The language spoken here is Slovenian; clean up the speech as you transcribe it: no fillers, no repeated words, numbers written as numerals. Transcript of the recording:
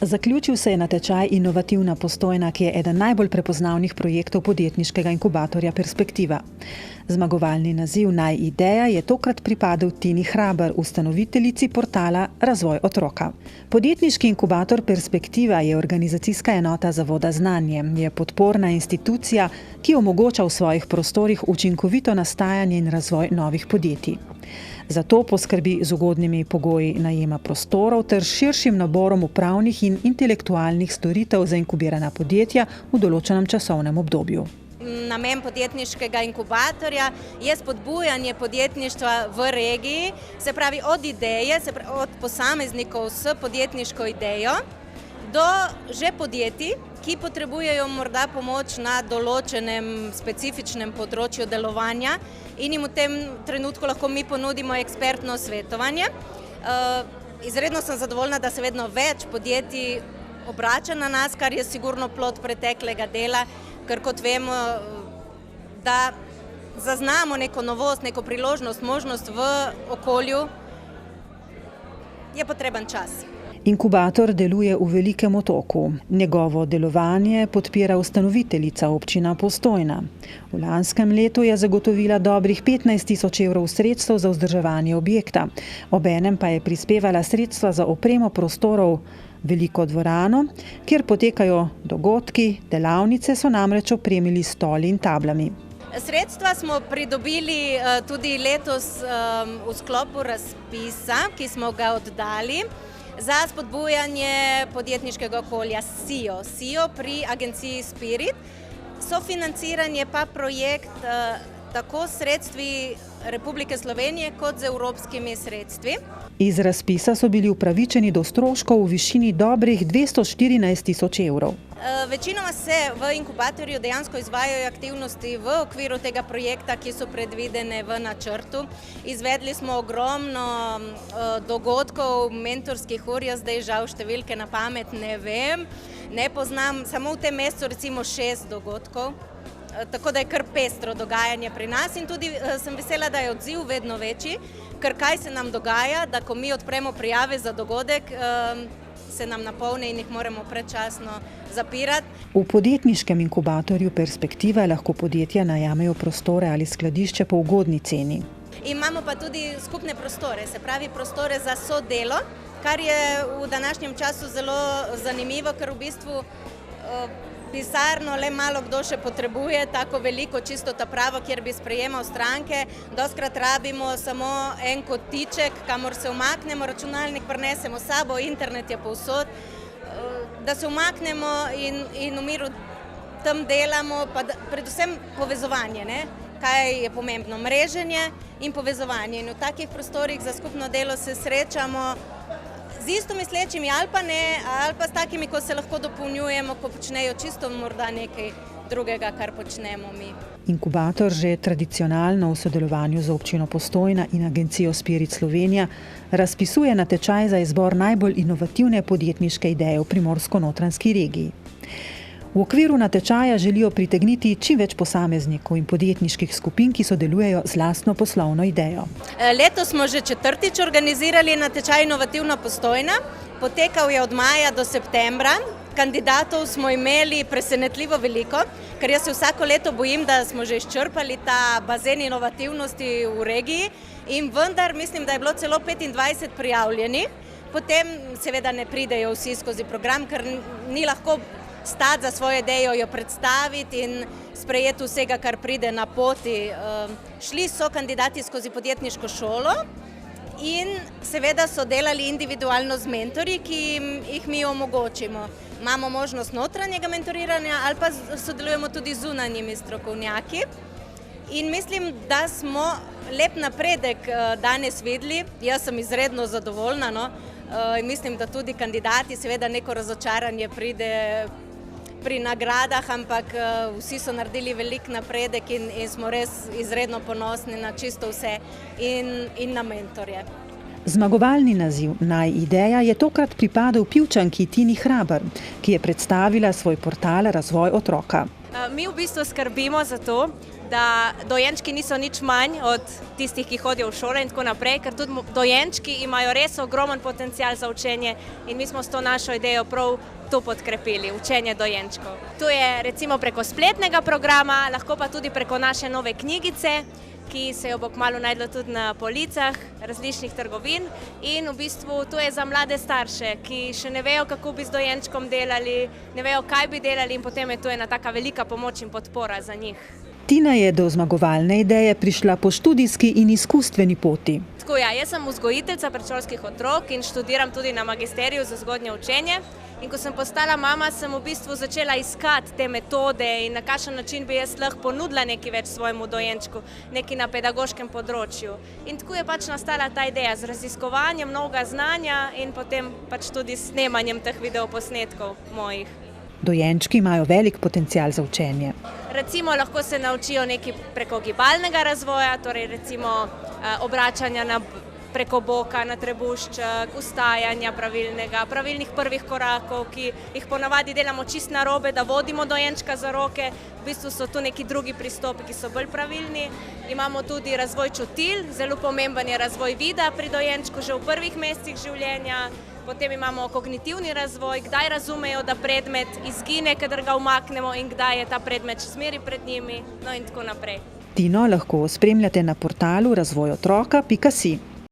Zaključil se je natečaj Inovativna Postojna, ki je eden najbolj prepoznavnih projektov podjetniškega inkubatorja Perspektiva. Zmagovalni naziv Naj ideja je tokrat pripadel Tini Hrabar, ustanoviteljici portala Razvoj otroka. Podjetniški inkubator Perspektiva je organizacijska enota Zavoda Znanje, je podporna institucija, ki omogoča v svojih prostorih učinkovito nastajanje in razvoj novih podjetij. Zato poskrbi z ugodnimi pogoji najema prostorov ter širšim naborom upravnih in intelektualnih storitev za inkubirana podjetja v določenem časovnem obdobju. Namen podjetniškega inkubatorja je spodbujanje podjetništva v regiji, se pravi od ideje, od posameznikov s podjetniško idejo do že podjetij, ki potrebujejo morda pomoč na določenem specifičnem področju delovanja in jim v tem trenutku lahko mi ponudimo ekspertno svetovanje. Izredno sem zadovoljna, da se vedno več podjetij obrača na nas, kar je sigurno plod preteklega dela, ker kot vemo, da zaznamo neko novost, neko priložnost, možnost v okolju, je potreben čas. Inkubator deluje v Velikem Otoku. Njegovo delovanje podpira ustanoviteljica občina Postojna. V lanskem letu je zagotovila dobrih 15.000 evrov sredstev za vzdrževanje objekta. Obenem pa je prispevala sredstva za opremo prostorov. Veliko dvorano, kjer potekajo dogodki, delavnice so namreč opremili stoli in tablami. Sredstva smo pridobili tudi letos v sklopu razpisa, ki smo ga oddali za spodbujanje podjetniškega okolja SIO pri agenciji Spirit. Sofinanciranje pa projekt tako s sredstvi Republike Slovenije kot z evropskimi sredstvi. Iz razpisa so bili upravičeni do stroškov v višini dobrih 214.000 evrov. Večinoma se v inkubatorju dejansko izvajajo aktivnosti v okviru tega projekta, ki so predvidene v načrtu. Izvedli smo ogromno dogodkov, mentorskih ur, jaz zdaj žal številke na pamet ne vem, ne poznam, samo v tem mesecu recimo 6 dogodkov. Tako da je kar pestro dogajanje pri nas in tudi sem vesela, da je odziv vedno večji, ker kaj se nam dogaja, da ko mi odpremo prijave za dogodek, se nam napolne in jih moramo predčasno zapirati. V podjetniškem inkubatorju Perspektiva lahko podjetja najamejo prostore ali skladišče po ugodni ceni. Imamo pa tudi skupne prostore, se pravi prostore za sodelo, kar je v današnjem času zelo zanimivo, ker v bistvu pisarno le malo kdo še potrebuje, tako veliko čisto ta pravo, kjer bi sprejemal stranke. Doskrat rabimo samo en kotiček, kamor se umaknemo, računalnik prinesemo s sabo, internet je povsod, da se umaknemo in v miru tam delamo, pa predvsem povezovanje, ne? Kaj je pomembno, mreženje in povezovanje. In v takih prostorih za skupno delo se srečamo z istomislečimi ali pa ne, ali pa s takimi, ko se lahko dopolnjujemo, ko počnejo čisto morda nekaj drugega, kar počnemo mi. Inkubator že tradicionalno v sodelovanju z občino Postojna in agencijo Spirit Slovenija razpisuje natečaj za izbor najbolj inovativne podjetniške ideje v Primorsko-notranjski regiji. V okviru natečaja želijo pritegniti čim več posameznikov in podjetniških skupin, ki sodelujejo z lastno poslovno idejo. Letos smo že 4. organizirali natečaj Inovativna Postojna. Potekal je od maja do septembra. Kandidatov smo imeli presenetljivo veliko, ker jaz se vsako leto bojim, da smo že izčrpali ta bazen inovativnosti v regiji in vendar mislim, da je bilo celo 25 prijavljenih. Potem seveda ne pridejo vsi skozi program, ker ni lahko stati za svojo idejo, jo predstaviti in sprejeti vsega, kar pride na poti. Šli so kandidati skozi podjetniško šolo in seveda so delali individualno z mentorji, ki jih mi omogočimo. Imamo možnost notranjega mentoriranja ali pa sodelujemo tudi z zunanjimi strokovnjaki. In mislim, da smo lep napredek danes videli. Jaz sem izredno zadovoljna. Mislim, da tudi kandidati, seveda neko razočaranje pride pri nagradah, ampak vsi so naredili velik napredek in smo res izredno ponosni na čisto vse in na mentorje. Zmagovalni naziv Naj ideja je tokrat pripadel Pivčanki Tini Hrabar, ki je predstavila svoj portal Razvoj otroka. Mi v bistvu skrbimo za to, da dojenčki niso nič manj od tistih, ki hodijo v šole in tako naprej, ker tudi dojenčki imajo res ogromen potencial za učenje in mi smo s to našo idejo prav to podkrepili, učenje dojenčkov. To je recimo preko spletnega programa, lahko pa tudi preko naše nove knjigice, ki se jo bo kmalu najdlo tudi na policah različnih trgovin in v bistvu to je za mlade starše, ki še ne vejo, kako bi z dojenčkom delali, ne vejo, kaj bi delali in potem je to ena taka velika pomoč in podpora za njih. Tina je do zmagovalne ideje prišla po študijski in izkustveni poti. Tako ja, jaz sem vzgojiteljica predšolskih otrok in študiram tudi na magisteriju za zgodnje učenje. In ko sem postala mama, sem v bistvu začela iskati te metode in na kakšen način bi jaz lahko ponudila nekaj več svojemu dojenčku, nekaj na pedagoškem področju. In tako je pač nastala ta ideja z raziskovanjem novega znanja in potem pač tudi snemanjem teh videoposnetkov mojih. Dojenčki imajo velik potencial za učenje. Recimo lahko se naučijo nekaj preko gibalnega razvoja, torej recimo obračanja preko boka na trebušček, vstajanja pravilnih prvih korakov, ki jih ponavadi delamo čist narobe, da vodimo dojenčka za roke. V bistvu so tu neki drugi pristopi, ki so bolj pravilni. Imamo tudi razvoj čutil, zelo pomemben je razvoj vida pri dojenčku že v prvih mesecih življenja. Potem imamo kognitivni razvoj, kdaj razumejo, da predmet izgine, kadar ga umaknemo in kdaj je ta predmet še zmeraj pred njimi, no in tako naprej. Tino lahko spremljate na portalu razvojotroka.si.